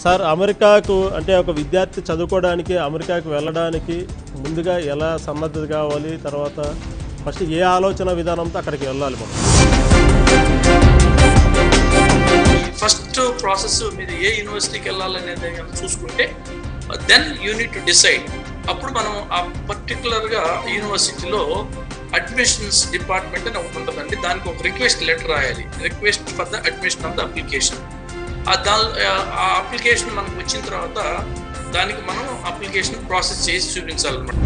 Sir అమెరికాకు అంటే ఒక విద్యార్థి చదువుకోవడానికి అమెరికాకు వెళ్ళడానికి ముందుగా ఎలా సన్నద్ధత కావాలి, తర్వాత ఫస్ట్ ఏ ఆలోచన విధానంతో అక్కడికి వెళ్ళాలి మనం? ఫస్ట్ ప్రాసెస్ మీరు ఏ యూనివర్సిటీకి వెళ్ళాలనేది చూసుకుంటే then you need to decide. అప్పుడు మనం ఆ పర్టికులర్గా యూనివర్సిటీలో అడ్మిషన్స్ డిపార్ట్మెంట్ అని ఒకటి ఉంటుందండి. దానికి ఒక రిక్వెస్ట్ లెటర్ రాయాలి, request for the admission of the application. ఆ అప్లికేషన్ మనకు వచ్చిన తర్వాత దానికి మనం అప్లికేషన్ ప్రాసెస్ చేసి చూపించాలన్నమాట.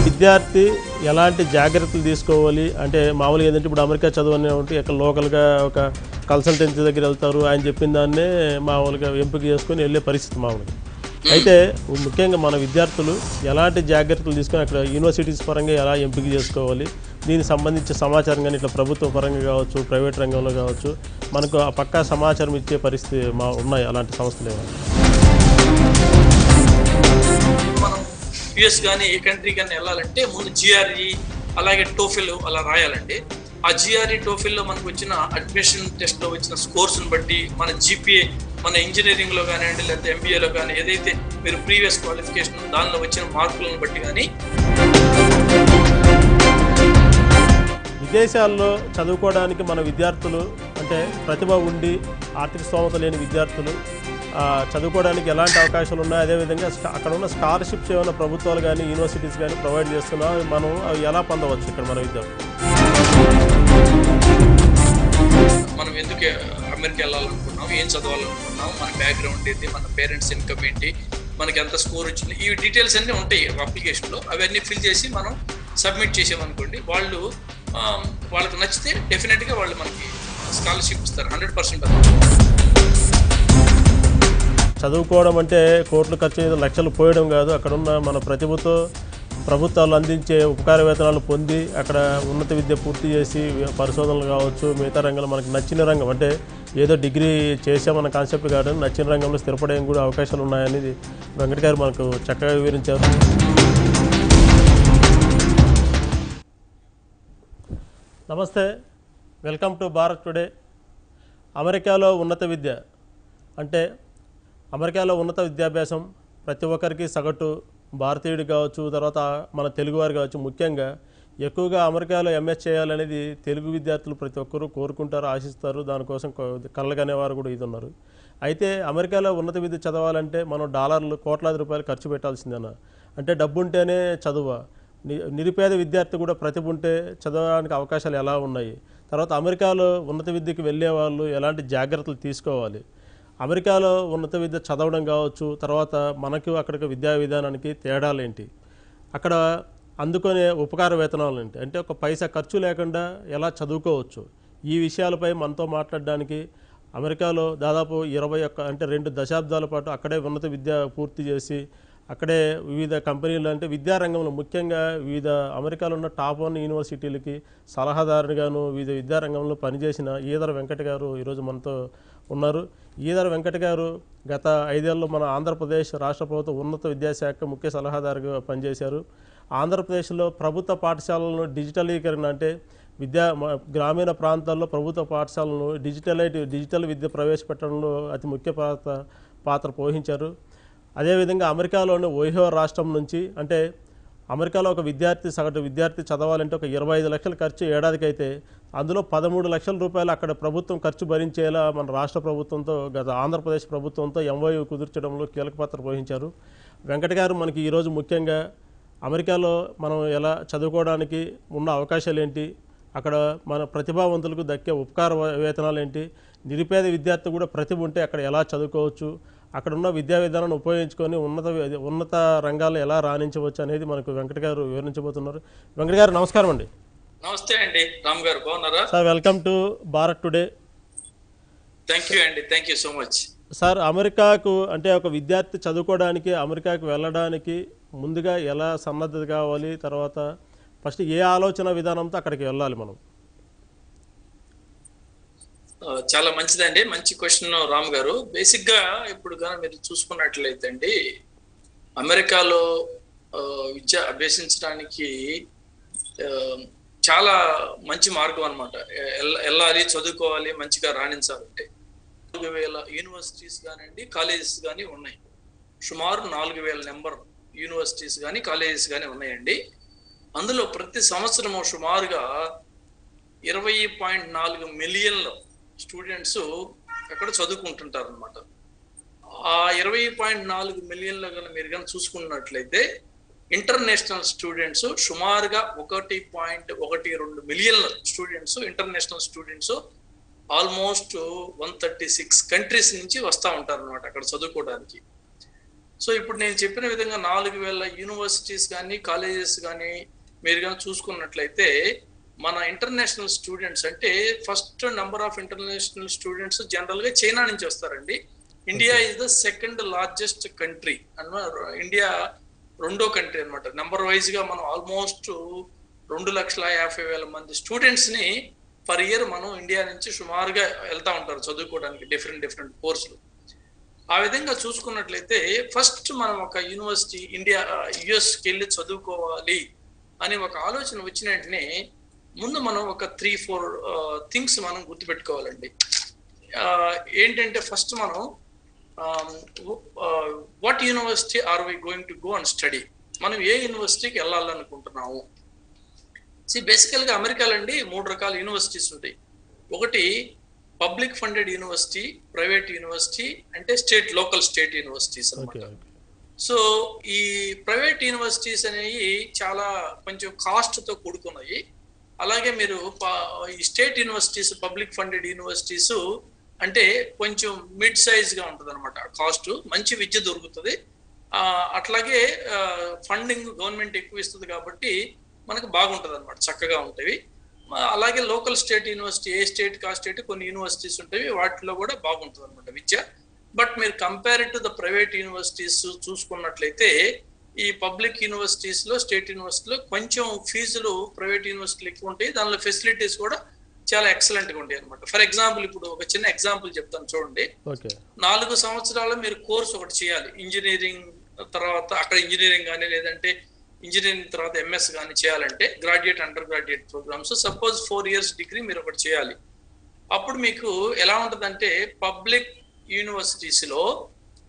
విద్యార్థి ఎలాంటి జాగ్రత్తలు తీసుకోవాలి అంటే మామూలుగా ఏంటంటే ఇప్పుడు అమెరికా చదువు అనేవి ఇక్కడ లోకల్గా ఒక కన్సల్టెన్సీ దగ్గర వెళ్తారు, ఆయన చెప్పిన దాన్నే మామూలుగా ఎంపిక చేసుకొని వెళ్ళే పరిస్థితి మామూలుగా. అయితే ముఖ్యంగా మన విద్యార్థులు ఎలాంటి జాగ్రత్తలు తీసుకొని అక్కడ యూనివర్సిటీస్ పరంగా ఎలా ఎంపిక చేసుకోవాలి, దీనికి సంబంధించిన సమాచారం కానీ ఇట్లా ప్రభుత్వ పరంగా కావచ్చు, ప్రైవేట్ రంగంలో కావచ్చు, మనకు ఆ పక్కా సమాచారం ఇచ్చే పరిస్థితి ఉన్నాయి అలాంటి సంస్థలు ఏమైనా? మనం యుఎస్ కానీ ఏ కంట్రీ కానీ వెళ్ళాలంటే ముందు జిఆర్ఈ అలాగే టోఫెల్ అలా రాయాలండి. ఆ జిఆర్ఈ టోఫెల్లో మనకు వచ్చిన అడ్మిషన్ టెస్ట్లో వచ్చిన స్కోర్స్ని బట్టి మన జీపీఏ, మన ఇంజనీరింగ్లో కానివ్వండి లేకపోతే ఎంబీఏలో కానీ ఏదైతే మీరు ప్రీవియస్ క్వాలిఫికేషన్ దానిలో వచ్చిన మార్కులను బట్టి కానీ. విదేశాల్లో చదువుకోవడానికి మన విద్యార్థులు అంటే ప్రతిభ ఉండి ఆర్థిక స్తోమత లేని విద్యార్థులు చదువుకోవడానికి ఎలాంటి అవకాశాలు ఉన్నాయి, అదేవిధంగా అక్కడ ఉన్న స్కాలర్షిప్స్ ఏమైనా ప్రభుత్వాలు కానీ యూనివర్సిటీస్ కానీ ప్రొవైడ్ చేస్తున్నా మనం అవి ఎలా పొందవచ్చు ఇక్కడ మన విద్యార్థులు? మనం ఎందుకు అమెరికా వెళ్ళాలనుకున్నాం, ఏం చదవాలనుకున్నాం, మన బ్యాక్గ్రౌండ్ ఏంటి, మన పేరెంట్స్ ఇన్కమ్ ఏంటి, మనకి ఎంత స్కోర్ వచ్చింది, ఈ డీటెయిల్స్ అన్నీ ఉంటాయి అప్లికేషన్లో. అవన్నీ ఫిల్ చేసి మనం సబ్మిట్ చేసామనుకోండి, వాళ్ళకి నచ్చితే డెఫినెట్గా వాళ్ళు మనకి స్కాలర్షిప్ ఇస్తారు 100%. చదువుకోవడం అంటే కోట్లు ఖర్చు మీద లక్షలు పోయడం కాదు, అక్కడున్న మన ప్రతిభతో ప్రభుత్వాలు అందించే ఉపకార వేతనాలు పొంది అక్కడ ఉన్నత విద్య పూర్తి చేసి పరిశోధనలు కావచ్చు, మిగతా రంగంలో మనకు నచ్చిన రంగం అంటే ఏదో డిగ్రీ చేసామన్న కాన్సెప్ట్ కాదు, నచ్చిన రంగంలో స్థిరపడేందుకు కూడా అవకాశాలు ఉన్నాయనేది వెంకట్ గారు మనకు చక్కగా వివరించారు. నమస్తే, వెల్కమ్ టు భారత్ టుడే. అమెరికాలో ఉన్నత విద్య అంటే అమెరికాలో ఉన్నత విద్యాభ్యాసం ప్రతి ఒక్కరికి సగటు భారతీయుడు కావచ్చు, తర్వాత మన తెలుగువారు కావచ్చు, ముఖ్యంగా ఎక్కువగా అమెరికాలో ఎంఎస్ చేయాలనేది తెలుగు విద్యార్థులు ప్రతి ఒక్కరూ కోరుకుంటారు, ఆశిస్తారు, దానికోసం కళ్ళగనేవారు కూడా ఇది ఉన్నారు. అయితే అమెరికాలో ఉన్నత విద్య చదవాలంటే మనం డాలర్లు కోట్లాది రూపాయలు ఖర్చు పెట్టాల్సిందేనా? అంటే డబ్బు ఉంటేనే చదువా? నిరుపేద విద్యార్థి కూడా ప్రతిభ ఉంటే చదవడానికి అవకాశాలు ఎలా ఉన్నాయి? తర్వాత అమెరికాలో ఉన్నత విద్యకు వెళ్ళే వాళ్ళు ఎలాంటి జాగ్రత్తలు తీసుకోవాలి? అమెరికాలో ఉన్నత విద్య చదవడం కావచ్చు, తర్వాత మనకు అక్కడికి విద్యా విధానానికి తేడాలు ఏంటి, అక్కడ అందుకునే ఉపకార వేతనాలు ఏంటి, అంటే ఒక పైసా ఖర్చు లేకుండా ఎలా చదువుకోవచ్చు, ఈ విషయాలపై మనతో మాట్లాడడానికి అమెరికాలో దాదాపు 21 అంటే 2 దశాబ్దాల పాటు అక్కడే ఉన్నత విద్య పూర్తి చేసి అక్కడే వివిధ కంపెనీలు అంటే విద్యారంగంలో ముఖ్యంగా వివిధ అమెరికాలో ఉన్న టాప్ 1 యూనివర్సిటీలకి సలహాదారునిగాను వివిధ విద్యారంగంలో పనిచేసిన ఈదర వెంకట గారు ఈరోజు మనతో ఉన్నారు. ఈదర వెంకట గారు గత 5 ఏళ్ళలో మన ఆంధ్రప్రదేశ్ రాష్ట్ర ప్రభుత్వ ఉన్నత విద్యాశాఖ ముఖ్య సలహాదారుగా పనిచేశారు. ఆంధ్రప్రదేశ్లో ప్రభుత్వ పాఠశాలలను డిజిటలీకరణ అంటే గ్రామీణ ప్రాంతాల్లో ప్రభుత్వ పాఠశాలను డిజిటల్ విద్య ప్రవేశపెట్టడంలో అతి ముఖ్య పాత్ర పోషించారు. అదేవిధంగా అమెరికాలోని ఓహియో రాష్ట్రం నుంచి అంటే అమెరికాలో ఒక సగటు విద్యార్థి చదవాలంటే ఒక 25 లక్షల ఖర్చు ఏడాదికి అయితే అందులో 13 లక్షల రూపాయలు అక్కడ ప్రభుత్వం ఖర్చు భరించేలా మన రాష్ట్ర ప్రభుత్వంతో గత ఆంధ్రప్రదేశ్ ప్రభుత్వంతో ఎంఓయూ కుదుర్చడంలో కీలక పాత్ర పోషించారు. వెంకట గారు మనకి ఈరోజు ముఖ్యంగా అమెరికాలో మనం ఎలా చదువుకోవడానికి ఉన్న అవకాశాలు ఏంటి, అక్కడ మన ప్రతిభావంతులకు దక్కే ఉపకార వేతనాలు ఏంటి, నిరుపేద విద్యార్థి కూడా ప్రతిభ ఉంటే అక్కడ ఎలా చదువుకోవచ్చు, అక్కడ ఉన్న విద్యా విధానాన్ని ఉపయోగించుకొని ఉన్నత రంగాల్లో ఎలా రాణించవచ్చు అనేది మనకు వెంకట గారు వివరించబోతున్నారు. వెంకట గారు నమస్కారం అండి. నమస్తే అండి, రామ్ గారు బాగున్నారా? Sir welcome to Bharat today. Thank you అండి, thank you so much. Sir అమెరికాకు అంటే ఒక విద్యార్థి చదువుకోవడానికి అమెరికాకు వెళ్ళడానికి ముందుగా ఎలా సన్నద్ధత కావాలి, తర్వాత ఫస్ట్ ఏ ఆలోచన విధానంతో అక్కడికి వెళ్ళాలి మనం? చాలా మంచిదండి, మంచి క్వశ్చన్ రామ్ గారు. బేసిక్ గా ఇప్పుడు కానీ మీరు చూసుకున్నట్లయితే అండి, అమెరికాలో విద్య అభ్యసించడానికి చాలా మంచి మార్గం అనమాట. వెళ్ళాలి, చదువుకోవాలి, మంచిగా రాణించాలంటే. 4,000 యూనివర్సిటీస్ కానివ్వండి, కాలేజెస్ కానీ ఉన్నాయి. సుమారు 4,000 నెంబర్ యూనివర్సిటీస్ కానీ కాలేజెస్ కానీ ఉన్నాయండి. అందులో ప్రతి సంవత్సరము సుమారుగా 20.4 మిలియన్ల స్టూడెంట్స్ అక్కడ చదువుకుంటుంటారు అనమాట. ఆ 20.4 మిలియన్ల కన్నా మీరు కానీ చూసుకున్నట్లయితే ఇంటర్నేషనల్ స్టూడెంట్స్ సుమారుగా 1.12 మిలియన్ల students, international students almost 136 countries నుంచి వస్తూ ఉంటారు అనమాట అక్కడ చదువుకోవడానికి. సో ఇప్పుడు నేను చెప్పిన విధంగా 4,000 యూనివర్సిటీస్ కానీ కాలేజెస్ కానీ మీరు కానీ చూసుకున్నట్లయితే మన ఇంటర్నేషనల్ స్టూడెంట్స్ అంటే first number of international students జనరల్గా చైనా నుంచి వస్తారండి. India is the second largest country అన్నమాట. ఇండియా రెండో కంట్రీ అనమాట. నెంబర్ వైజ్ గా మనం ఆల్మోస్ట్ 2,50,000 మంది స్టూడెంట్స్ ని పర్ ఇయర్ మనం ఇండియా నుంచి సుమారుగా వెళ్తా ఉంటారు చదువుకోవడానికి డిఫరెంట్ కోర్సులు. ఆ విధంగా చూసుకున్నట్లయితే ఫస్ట్ మనం ఒక యూనివర్సిటీ ఇండియా యుఎస్కి వెళ్ళి చదువుకోవాలి అని ఒక ఆలోచన వచ్చిన వెంటనే ముందు మనం ఒక 3-4 థింగ్స్ మనం గుర్తుపెట్టుకోవాలండి. ఏంటంటే ఫస్ట్ మనం what university are we going to go and study, మనం ఏ యూనివర్సిటీకి వెళ్ళాలనుకుంటున్నాము. బేసికల్గా అమెరికాలో అండి 3 రకాల యూనివర్సిటీస్ ఉంటాయి. ఒకటి public funded university, private university, అంటే లోకల్ స్టేట్ యూనివర్సిటీస్ అన్నమాట. సో ఈ ప్రైవేట్ యూనివర్సిటీస్ అనేవి చాలా కొంచెం కాస్ట్ తో కూడుకున్నాయి. అలాగే మీరు ఈ state universities, public funded universities అంటే కొంచెం మిడ్ సైజ్ గా ఉంటుంది అనమాట. కాస్ట్ మంచి విద్య దొరుకుతుంది, అట్లాగే ఫండింగ్ గవర్నమెంట్ ఎక్కువ ఇస్తుంది కాబట్టి మనకు బాగుంటుంది అనమాట, చక్కగా ఉంటాయి. అలాగే లోకల్ స్టేట్ యూనివర్సిటీ, ఏ స్టేట్ కా స్టేట్ కొన్ని యూనివర్సిటీస్ ఉంటాయి, వాటిలో కూడా బాగుంటుంది అనమాట విద్య. బట్ మీరు compare to the private universities చూసుకున్నట్లయితే ఈ పబ్లిక్ యూనివర్సిటీస్ లో, స్టేట్ యూనివర్సిటీలో కొంచెం ఫీజులు ప్రైవేట్ యూనివర్సిటీలు ఎక్కువ ఉంటాయి, దానిలో ఫెసిలిటీస్ కూడా చాలా ఎక్సలెంట్ గా ఉంటాయి అనమాట. ఫర్ ఎగ్జాంపుల్ ఇప్పుడు ఒక చిన్న ఎగ్జాంపుల్ చెప్తాను చూడండి. 4 సంవత్సరాలు మీరు కోర్స్ ఒకటి చేయాలి, ఇంజనీరింగ్ తర్వాత అక్కడ ఇంజనీరింగ్ కానీ లేదంటే ఇంజనీరింగ్ తర్వాత ఎంఎస్ కానీ చేయాలంటే graduate, undergraduate programs. Suppose 4 years degree మీరు ఒకటి చేయాలి. అప్పుడు మీకు ఎలా ఉంటుందంటే పబ్లిక్ యూనివర్సిటీస్ లో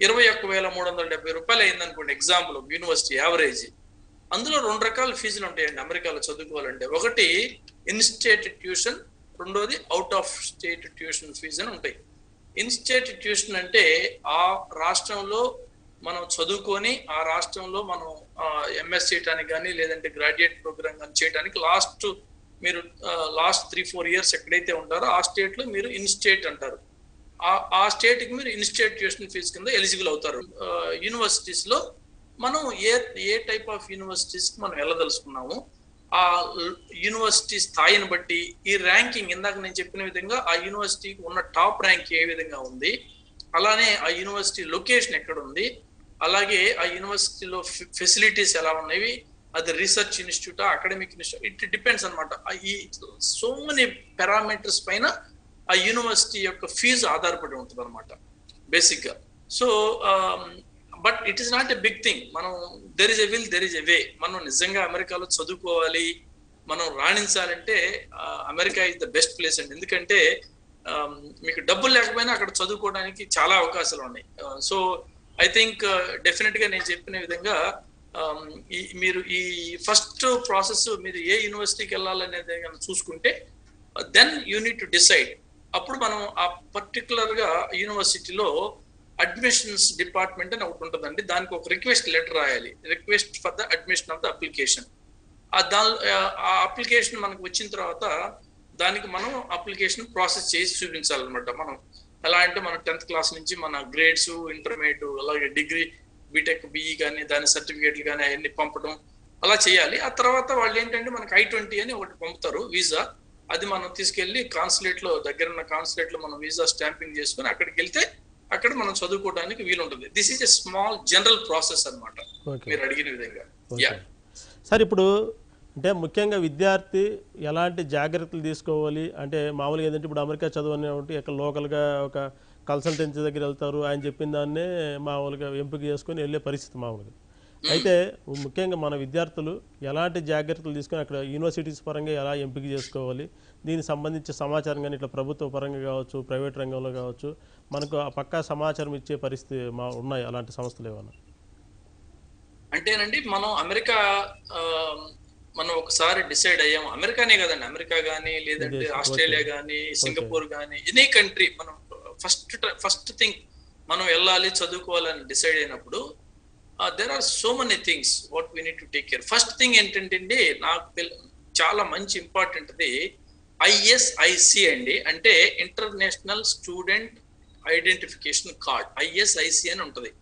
21,370 రూపాయలు అయిందనుకోండి ఎగ్జాంపుల్ యూనివర్సిటీ యావరేజ్. అందులో 2 రకాల ఫీజులు ఉంటాయండి అమెరికాలో చదువుకోవాలంటే. ఒకటి ఇన్స్టేట్ ట్యూషన్, రెండోది out of state tuition fees అని ఉంటాయి. ఇన్స్టేట్ ట్యూషన్ అంటే ఆ రాష్ట్రంలో మనం చదువుకొని ఆ రాష్ట్రంలో మనం ఎంఎస్ చేయడానికి కానీ లేదంటే గ్రాడ్యుయేట్ ప్రోగ్రామ్ కానీ చేయడానికి మీరు లాస్ట్ 3-4 ఇయర్స్ ఎక్కడైతే ఉంటారో ఆ స్టేట్ లో మీరు ఇన్స్టేట్ అంటారు. ఆ స్టేట్ కి మీరు ఇన్స్టేట్ ట్యూషన్ ఫీజు కింద ఎలిజిబుల్ అవుతారు. యూనివర్సిటీస్ లో మనం ఏ టైప్ ఆఫ్ యూనివర్సిటీస్ కి మనం వెళ్ళదలుచుకున్నాము, ఆ యూనివర్సిటీ స్థాయిని బట్టి ఈ ర్యాంకింగ్, ఇందాక నేను చెప్పిన విధంగా ఆ యూనివర్సిటీకి ఉన్న టాప్ ర్యాంక్ ఏ విధంగా ఉంది, అలానే ఆ యూనివర్సిటీ లొకేషన్ ఎక్కడ ఉంది, అలాగే ఆ యూనివర్సిటీలో ఫెసిలిటీస్ ఎలా ఉన్నాయి, అది research institute, academic institute, it depends అనమాట. ఈ సో మెనీ పారామీటర్స్ పైన ఆ యూనివర్సిటీ యొక్క ఫీజు ఆధారపడి ఉంటుంది అనమాట బేసిక్ గా. So but it is not a big thing. మనం there is a will, there is a way. మనం నిజంగా అమెరికాలో చదువుకోవాలి, మనం రాణించాలంటే America is the best place అండి. ఎందుకంటే మీకు డబ్బులు లేకపోయినా అక్కడ చదువుకోవడానికి చాలా అవకాశాలు ఉన్నాయి. సో ఐ థింక్ డెఫినెట్ గా నేను చెప్పిన విధంగా మీరు ఈ ఫస్ట్ ప్రాసెస్ మీరు ఏ యూనివర్సిటీకి వెళ్ళాలనేది చూసుకుంటే then you need to decide. అప్పుడు మనం ఆ పర్టికులర్ గా యూనివర్సిటీలో అడ్మిషన్స్ డిపార్ట్మెంట్ అని ఒకటి ఉంటుందండి, దానికి ఒక రిక్వెస్ట్ లెటర్ రాయాలి, request for the admission of the application. ఆ అప్లికేషన్ మనకు వచ్చిన తర్వాత దానికి మనం అప్లికేషన్ ప్రాసెస్ చేసి చూపించాలన్నమాట. మనం ఎలా అంటే మన 10th క్లాస్ నుంచి మన గ్రేడ్స్, ఇంటర్మీడియట్, అలాగే డిగ్రీ, బీటెక్, బిఈ కానీ దాని సర్టిఫికేట్లు కానీ అవన్నీ పంపడం అలా చేయాలి. ఆ తర్వాత వాళ్ళు ఏంటంటే మనకి I-20 అని ఒకటి పంపుతారు వీసా. అది మనం తీసుకెళ్లి కాన్సులేట్ లో, దగ్గర ఉన్న కాన్సులేట్ లో మనం వీసా స్టాంపింగ్ చేసుకుని అక్కడికి వెళ్తే అక్కడ మనం చదువుకోవడానికి వీలుంటుంది. This is a small general process అన్నమాట మీరు అడిగిన విధంగా. సార్ ఇప్పుడు అంటే ముఖ్యంగా విద్యార్థి ఎలాంటి జాగ్రత్తలు తీసుకోవాలి అంటే మామూలుగా ఏంటంటే ఇప్పుడు అమెరికా చదువు ఒకటి ఇక్కడ లోకల్గా ఒక కన్సల్టెన్సీ దగ్గర వెళ్తారు, ఆయన చెప్పిన దాన్నే మామూలుగా ఎంపిక చేసుకొని వెళ్ళే పరిస్థితి మామూలుగా. అయితే ముఖ్యంగా మన విద్యార్థులు ఎలాంటి జాగ్రత్తలు తీసుకొని అక్కడ యూనివర్సిటీస్ పరంగా ఎలా ఎంపిక చేసుకోవాలి, దీనికి సంబంధించి సమాచారం కానీ ఇట్లా ప్రభుత్వ పరంగా కావచ్చు, ప్రైవేట్ రంగంలో కావచ్చు, మనకు ఆ పక్కా సమాచారం ఇచ్చే పరిస్థితి ఉన్నాయి అలాంటి సంస్థలు ఏమన్నా? అంటేనండి మనం అమెరికా ఆ, మనం ఒకసారి డిసైడ్ అయ్యాము. అమెరికానే కదండి, అమెరికా కానీ లేదంటే విదేశీ, ఆస్ట్రేలియా ఓకే కానీ ఓకే సింగపూర్ కానీ ఎనీ కంట్రీ మనం ఫస్ట్ థింగ్ మనం వెళ్ళాలి చదువుకోవాలని డిసైడ్ అయినప్పుడు there are so many things what we need to take care. First thing ఏంటంటే చాలా మంచి ఇంపార్టెంట్ది ఐఎస్ఐసి అండి. అంటే international student identification card, ISIC అని ఉంటుంది.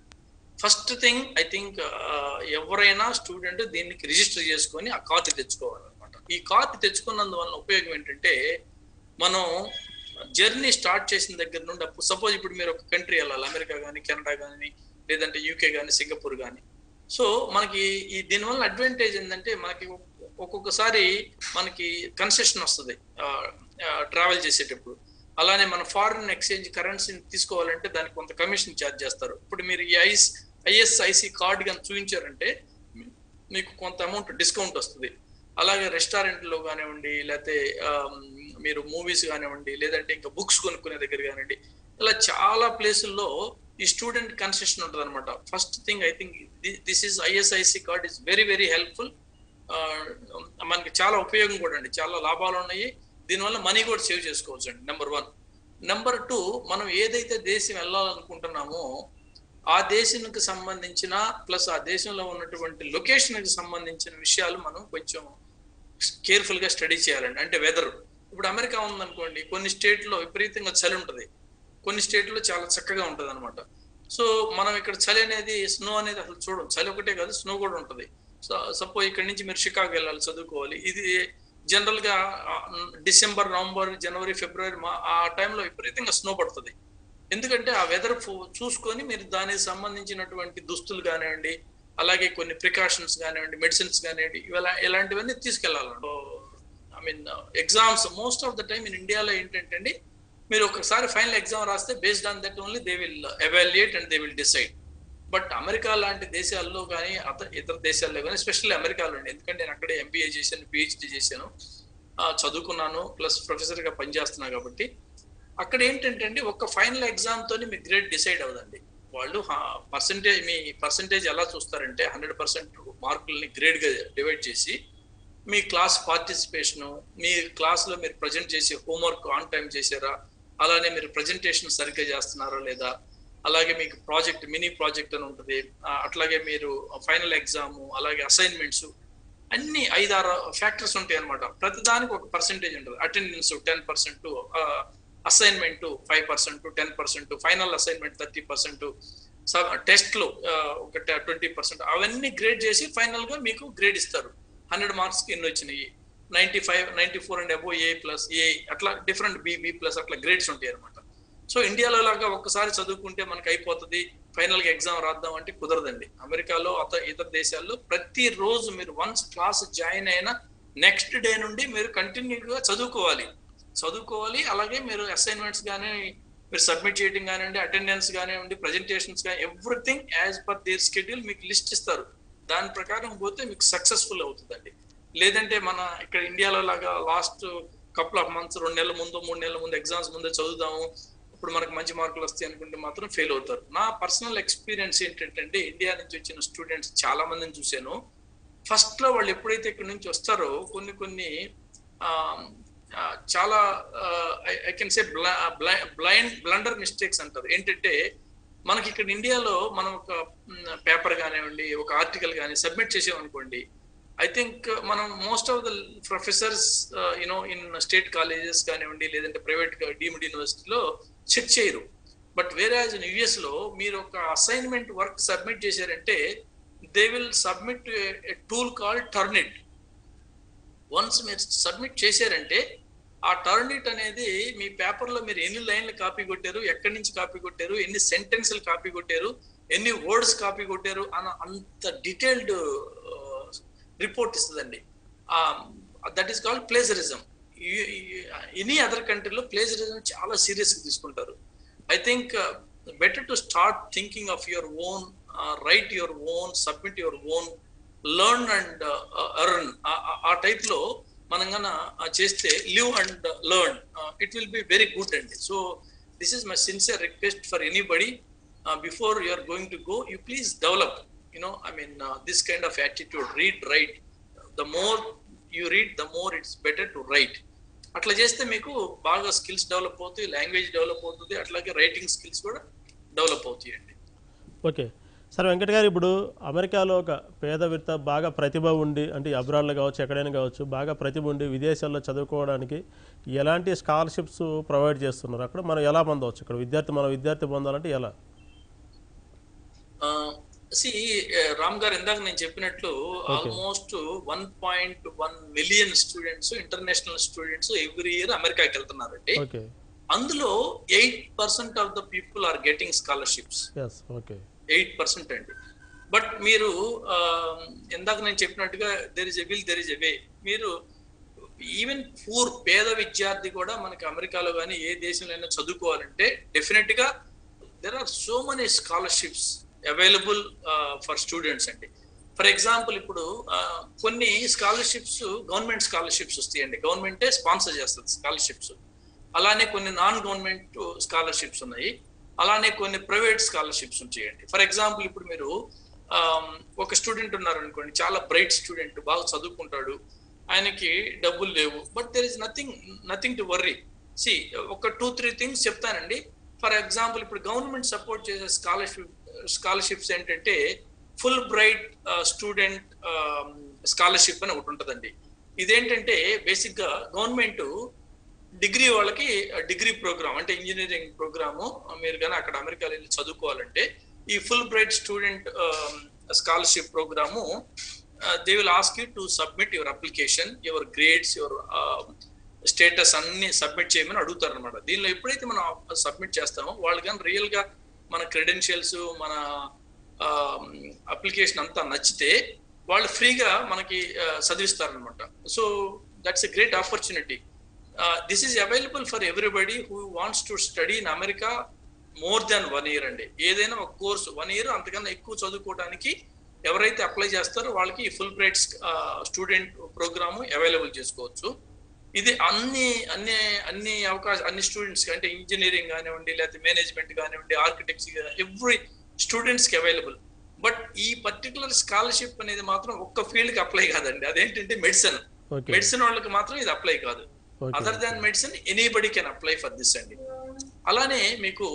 ఫస్ట్ థింగ్ ఐ థింక్ ఎవరైనా స్టూడెంట్ దీనికి రిజిస్టర్ చేసుకొని ఆ కార్డు తెచ్చుకోవాలన్నమాట. ఈ కార్డు తెచ్చుకున్నందువల్ల ఉపయోగం ఏంటంటే మనం జర్నీ స్టార్ట్ చేసిన దగ్గర నుండి సపోజ్ ఇప్పుడు మీరు ఒక కంట్రీ వెళ్ళాలి, అమెరికా కానీ కెనడా కానీ లేదంటే యూకే కానీ సింగపూర్ కానీ. సో మనకి ఈ దీనివల్ల అడ్వాంటేజ్ ఏంటంటే మనకి ఒక్కొక్కసారి మనకి కన్సెషన్ వస్తుంది ట్రావెల్ చేసేటప్పుడు. అలానే మన ఫారిన్ ఎక్స్చేంజ్ కరెన్సీని తీసుకోవాలంటే దానికి కొంత కమిషన్ ఛార్జ్ చేస్తారు. ఇప్పుడు మీరు ఈ ఐఎస్ఐసి కార్డు కానీ చూపించారంటే మీకు కొంత అమౌంట్ డిస్కౌంట్ వస్తుంది. అలాగే రెస్టారెంట్లో కానివ్వండి, లేకపోతే మీరు మూవీస్ కానివ్వండి, లేదంటే ఇంకా బుక్స్ కొనుక్కునే దగ్గర కానివ్వండి, ఇలా చాలా ప్లేసుల్లో ఈ స్టూడెంట్ కన్సెషన్ ఉంటుంది అనమాట. First thing I think this is ISIC card is very very helpful. మనకి చాలా ఉపయోగం కూడా అండి, చాలా లాభాలు ఉన్నాయి. దీనివల్ల మనీ కూడా సేవ్ చేసుకోవచ్చు అండి, నెంబర్ 1. నెంబర్ 2, మనం ఏదైతే దేశం వెళ్ళాలనుకుంటున్నామో ఆ దేశానికి సంబంధించిన ప్లస్ ఆ దేశంలో ఉన్నటువంటి లొకేషన్కి సంబంధించిన విషయాలు మనం కొంచెం కేర్ఫుల్గా స్టడీ చేయాలండి. అంటే వెదర్, ఇప్పుడు అమెరికా ఉందనుకోండి, కొన్ని స్టేట్లో విపరీతంగా చలి ఉంటుంది, కొన్ని స్టేట్లో చాలా చక్కగా ఉంటుంది అనమాట. సో మనం ఇక్కడ చలి అనేది, స్నో అనేది అసలు చూడం. చలి ఒకటే కాదు, స్నో కూడా ఉంటుంది. సపోజ్ ఇక్కడ నుంచి మీరు షికాగో వెళ్ళాలి చదువుకోవాలి, ఇది జనరల్ గా డిసెంబర్, నవంబర్, జనవరి, ఫిబ్రవరి ఆ టైంలో విపరీతంగా స్నో పడుతుంది. ఎందుకంటే ఆ వెదర్ చూసుకొని మీరు దానికి సంబంధించినటువంటి దుస్తులు కానివ్వండి, అలాగే కొన్ని ప్రికాషన్స్ కానివ్వండి, మెడిసిన్స్ కానివ్వండి, ఇలాంటివన్నీ తీసుకెళ్లాలండి. I mean exams most of the time in ఇండియాలో ఏంటంటే మీరు ఒకసారి ఫైనల్ ఎగ్జామ్ రాస్తే based on that only they will evaluate and they will decide. But America లాంటి దేశాల్లో కానీ ఇతర దేశాల్లో కానీ, ఎస్పెషల్లీ అమెరికాలో అండి, ఎందుకంటే నేను అక్కడే ఎంబీఏ చేశాను, పిహెచ్డి చేశాను, చదువుకున్నాను, ప్లస్ ప్రొఫెసర్గా పనిచేస్తున్నా కాబట్టి అక్కడ ఏంటంటే ఒక ఫైనల్ ఎగ్జామ్ తోని మీ గ్రేడ్ డిసైడ్ అవ్వదండి. వాళ్ళు మీ పర్సంటేజ్ ఎలా చూస్తారంటే 100% మార్కులని గ్రేడ్గా డివైడ్ చేసి మీ క్లాస్ పార్టిసిపేషను, మీ క్లాస్లో మీరు ప్రజెంట్ చేసే హోంవర్క్ ఆన్ టైం చేశారా, అలానే మీరు ప్రజెంటేషన్ సరిగ్గా చేస్తున్నారా లేదా, అలాగే మీకు ప్రాజెక్ట్, మినీ ప్రాజెక్ట్ అని ఉంటుంది, అట్లాగే మీరు ఫైనల్ ఎగ్జామ్, అలాగే అసైన్మెంట్స్, అన్ని 5-6 ఫ్యాక్టర్స్ ఉంటాయి అనమాట. ప్రతిదానికి ఒక పర్సెంటేజ్ ఉంటుంది. అటెండెన్స్ 10%, అసైన్మెంట్ 5%, 10%, ఫైనల్ అసైన్మెంట్ 30%, టెస్ట్లు ఒక 20%, అవన్నీ గ్రేడ్ చేసి ఫైనల్ గా మీకు గ్రేడ్ ఇస్తారు. 100 మార్క్స్ కి ఎన్ని వచ్చినాయి, 95, 94 అండ్ అబోవ్ A+, అట్లా డిఫరెంట్ B+, అట్లా గ్రేడ్స్ ఉంటాయి అనమాట. సో ఇండియాలో లాగా ఒక్కసారి చదువుకుంటే మనకు అయిపోతుంది, ఫైనల్ గా ఎగ్జామ్ రాద్దాం అంటే కుదరదండి. అమెరికాలో ఇతర దేశాల్లో ప్రతిరోజు మీరు వన్స్ క్లాస్ జాయిన్ అయిన నెక్స్ట్ డే నుండి మీరు కంటిన్యూగా చదువుకోవాలి. అలాగే మీరు అసైన్మెంట్స్ కానీ మీరు సబ్మిట్ చేయడం కానివ్వండి, అటెండెన్స్ కానివ్వండి, ప్రజెంటేషన్స్ కానీ, everything as per their schedule మీకు లిస్ట్ ఇస్తారు. దాని ప్రకారం పోతే మీకు సక్సెస్ఫుల్ అవుతుందండి. లేదంటే మన ఇక్కడ ఇండియాలో లాగా లాస్ట్ కపుల్ ఆఫ్ మంత్స్, 2 నెలల ముందు 3 నెలల ముందు ఎగ్జామ్స్ ముందే చదువుదాము, ఇప్పుడు మనకు మంచి మార్కులు వస్తాయి అనుకుంటే మాత్రం ఫెయిల్ అవుతారు. నా పర్సనల్ ఎక్స్పీరియన్స్ ఏంటంటే ఇండియా నుంచి వచ్చిన స్టూడెంట్స్ చాలా మందిని చూశాను. ఫస్ట్ లో వాళ్ళు ఎప్పుడైతే ఇక్కడ నుంచి వస్తారో కొన్ని చాలా I can say blunder mistakes అంటారు. ఏంటంటే మనకి ఇక్కడ ఇండియాలో మనం ఒక పేపర్ కానివ్వండి, ఒక ఆర్టికల్ కానీ సబ్మిట్ చేసామనుకోండి, ఐ థింక్ మనం most of the professors in state colleges కానివ్వండి, లేదంటే ప్రైవేట్ డీమ్డ్ యూనివర్సిటీలో చెక్ చేయరు. బట్ వేరే ఇన్ యుఎస్ లో మీరు ఒక అసైన్మెంట్ వర్క్ సబ్మిట్ చేశారంటే they will submit a tool called Turnitin. Once మీరు సబ్మిట్ చేశారంటే ఆ టర్నిట్ అనేది మీ పేపర్లో మీరు ఎన్ని లైన్లు కాపీ కొట్టారు, ఎక్కడి నుంచి కాపీ కొట్టారు, ఎన్ని సెంటెన్స్లు కాపీ కొట్టారు, ఎన్ని వర్డ్స్ కాపీ కొట్టారు అన్న అంత డీటెయిల్డ్ రిపోర్ట్ ఇస్తుందండి. That is called plagiarism. Any other కంట్రీలో ప్లేజరిజం చాలా సీరియస్గా తీసుకుంటారు. I think better to start thinking of your own write your own, submit your own, learn and earn, ఆ టైప్ లో మనం గన చేస్తే, live and learn, it will be very good అండి. So this is my sincere request for anybody, before you are going to go, you please develop, this kind of attitude, read, write. The more you read, the more it's better to write. అట్లా చేస్తే మీకు బాగా skills develop అవుతాయి, language develop అవుతుంది, అట్లాగే writing skills కూడా develop అవుతాయి అండి. ఓకే సార్, వెంకట్ గారు, ఇప్పుడు అమెరికాలో ఒక పేద వ్యక్తి బాగా ప్రతిభ ఉండి, అంటే అబ్రాడ్లో కావచ్చు, ఎక్కడైనా కావచ్చు, బాగా ప్రతిభ ఉండి విదేశాల్లో చదువుకోవడానికి ఎలాంటి స్కాలర్షిప్స్ ప్రొవైడ్ చేస్తున్నారు? అక్కడ మనం ఎలా పొందవచ్చు? ఇక్కడ విద్యార్థి పొందాలంటే ఎలా? రామ్ గారు, ఇందాక నేను చెప్పినట్లు almost 1.1 million students, international students every year అమెరికాకి వెళ్తున్నారండి. అందులో 8% of the people are getting scholarships. 8% అండి. బట్ మీరు ఇందాక నేను చెప్పినట్టుగా there is a will, there is a way. మీరు ఈవెన్ పేద విద్యార్థి కూడా మనకి అమెరికాలో కానీ ఏ దేశంలో చదువుకోవాలంటే డెఫినెట్ గా there are so many scholarships available for students అండి. ఫర్ ఎగ్జాంపుల్, ఇప్పుడు కొన్ని స్కాలర్షిప్స్ గవర్నమెంట్ స్కాలర్షిప్స్ వస్తాయండి, గవర్నమెంటే స్పాన్సర్ చేస్తుంది స్కాలర్షిప్స్. అలానే కొన్ని నాన్ గవర్నమెంట్ స్కాలర్షిప్స్ ఉన్నాయి, అలానే కొన్ని ప్రైవేట్ స్కాలర్షిప్స్ ఉంటాయండి. ఫర్ ఎగ్జాంపుల్, ఇప్పుడు మీరు ఒక స్టూడెంట్ ఉన్నారు అనుకోండి, చాలా బ్రైట్ స్టూడెంట్, బాగా చదువుకుంటాడు, ఆయనకి డబ్బులు లేవు, but there is nothing to worry. ఒక 2-3 థింగ్స్ చెప్తానండి. ఫర్ ఎగ్జాంపుల్, ఇప్పుడు గవర్నమెంట్ సపోర్ట్ చేసే స్కాలర్షిప్స్ ఏంటంటే ఫుల్ బ్రైట్ స్టూడెంట్ స్కాలర్షిప్ అని ఒకటి ఉంటుందండి. ఇదేంటంటే బేసిక్ గా గవర్నమెంట్ డిగ్రీ వాళ్ళకి డిగ్రీ ప్రోగ్రామ్, అంటే ఇంజనీరింగ్ ప్రోగ్రాము, మీరు కానీ అక్కడ అమెరికాలో వెళ్ళి చదువుకోవాలంటే ఈ Fulbright student scholarship program, they will ask you to submit your application, your grades, your status అన్ని సబ్మిట్ చేయమని అడుగుతారు అనమాట. దీనిలో ఎప్పుడైతే మనం సబ్మిట్ చేస్తామో వాళ్ళు కానీ రియల్ గా మన క్రెడెన్షియల్స్, మన అప్లికేషన్ అంతా నచ్చితే వాళ్ళు ఫ్రీగా మనకి చదివిస్తారనమాట. So that's a great opportunity. This is available for everybody who wants to study in America more than 1 year అండి. ఏదైనా ఒక కోర్సు 1 year అంతకన్నా ఎక్కువ చదువుకోవడానికి ఎవరైతే అప్లై చేస్తారో వాళ్ళకి ఈ Fulbright student program available చేసుకోవచ్చు. ఇది అన్ని అవకాశం, అన్ని స్టూడెంట్స్ కి, అంటే ఇంజనీరింగ్ కానివ్వండి, లేకపోతే మేనేజ్మెంట్ కానివ్వండి, ఆర్కిటెక్ట్స్, ఎవ్రీ స్టూడెంట్స్ కి అవైలబుల్. బట్ ఈ పర్టికులర్ స్కాలర్షిప్ అనేది మాత్రం ఒక్క ఫీల్డ్ కి అప్లై కాదండి. అదేంటంటే మెడిసిన్ వాళ్ళకి మాత్రం ఇది అప్లై కాదు. Other than medicine anybody can apply for this అండి. అలానే మీకు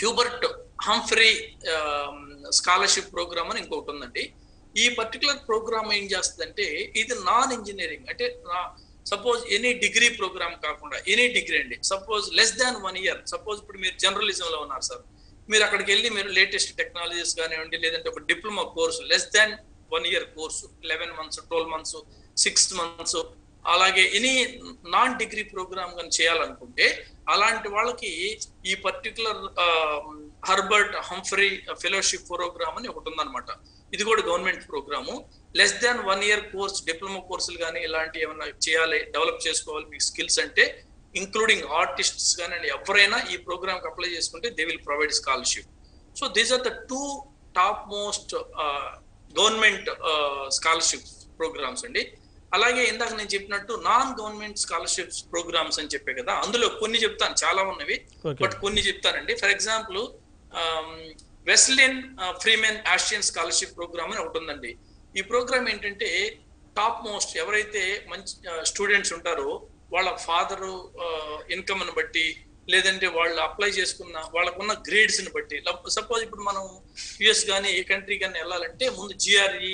హ్యూబర్ట్ హంఫ్రీ స్కాలర్షిప్ ప్రోగ్రామ్ అని ఇంకొకటి ఉందండి. ఈ పర్టికులర్ ప్రోగ్రామ్ ఏం చేస్తుందంటే, ఇది నాన్ ఇంజనీరింగ్, అంటే సపోజ్ ఎనీ డిగ్రీ ప్రోగ్రామ్ కాకుండా, ఎనీ డిగ్రీ అండి, suppose less than 1 year. Suppose ఇప్పుడు మీరు జర్నలిజం లో ఉన్నారు సార్, మీరు అక్కడికి వెళ్ళి మీరు లేటెస్ట్ టెక్నాలజీస్ కానివ్వండి, లేదంటే ఒక diploma course less than 1 year course, 11 months, 12 months, 6 months, అలాగే ఎనీ నాన్ డిగ్రీ ప్రోగ్రామ్ కానీ చేయాలనుకుంటే అలాంటి వాళ్ళకి ఈ particular Herbert Humphrey fellowship program అని ఒకటి ఉందన్నమాట. ఇది కూడా government program. Less than 1 year course, diploma courses కానీ ఇలాంటి ఏమైనా చేయాలి, డెవలప్ చేసుకోవాలి మీ స్కిల్స్ అంటే, ఇంక్లూడింగ్ ఆర్టిస్ట్స్ కానీ ఎవరైనా ఈ ప్రోగ్రామ్ కి అప్లై చేసుకుంటే they will provide scholarship. So these are the 2 top most government scholarship programs అండి. అలాగే ఇందాక నేను చెప్పినట్టు నాన్ గవర్నమెంట్ స్కాలర్షిప్స్ ప్రోగ్రామ్స్ అని చెప్పే కదా, అందులో కొన్ని చెప్తాను, చాలా ఉన్నవి, బట్ కొన్ని చెప్తానండి. For example, Wesleyan Freeman Asian scholarship programme అని ఒకటి ఉందండి. ఈ ప్రోగ్రామ్ ఏంటంటే టాప్ మోస్ట్ ఎవరైతే మంచి స్టూడెంట్స్ ఉంటారో వాళ్ళ ఫాదరు ఇన్కమ్ ని బట్టి, లేదంటే వాళ్ళు అప్లై చేసుకున్న వాళ్ళకున్న గ్రేడ్స్ ని బట్టి, సపోజ్ ఇప్పుడు మనం యుఎస్ కానీ ఏ కంట్రీ కానీ వెళ్ళాలంటే ముందు జిఆర్ఈ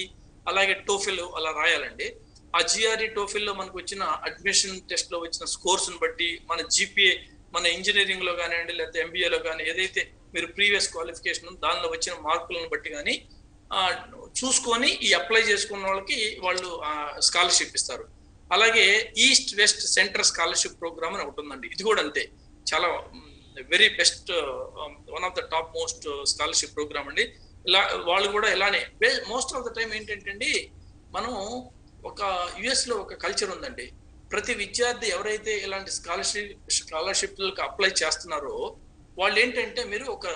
అలాగే టోఫెల్ అలా రాయాలండి. ఆ జిఆర్ఈ టోఫెల్ లో మనకు వచ్చిన అడ్మిషన్ టెస్ట్ లో వచ్చిన స్కోర్స్ ని బట్టి, మన జీపీఏ, మన ఇంజనీరింగ్ లో కానివ్వండి, లేకపోతే ఎంబీఏలో కానీ ఏదైతే మీరు ప్రీవియస్ క్వాలిఫికేషన్ దానిలో వచ్చిన మార్కులను బట్టి కానీ చూసుకొని ఈ అప్లై చేసుకున్న వాళ్ళకి వాళ్ళు స్కాలర్షిప్ ఇస్తారు. అలాగే east west centre scholarship programme అని ఒకటి ఉందండి. ఇది కూడా అంతే, చాలా very best, one of the top most scholarship program అండి. ఇలా వాళ్ళు కూడా ఇలానే మోస్ట్ ఆఫ్ ద టైం ఏంటంటే అండి, మనం ఒక యుఎస్ లో ఒక కల్చర్ ఉందండి. ప్రతి విద్యార్థి ఎవరైతే ఇలాంటి స్కాలర్షిప్లకు అప్లై చేస్తున్నారో వాళ్ళు ఏంటంటే మీరు ఒక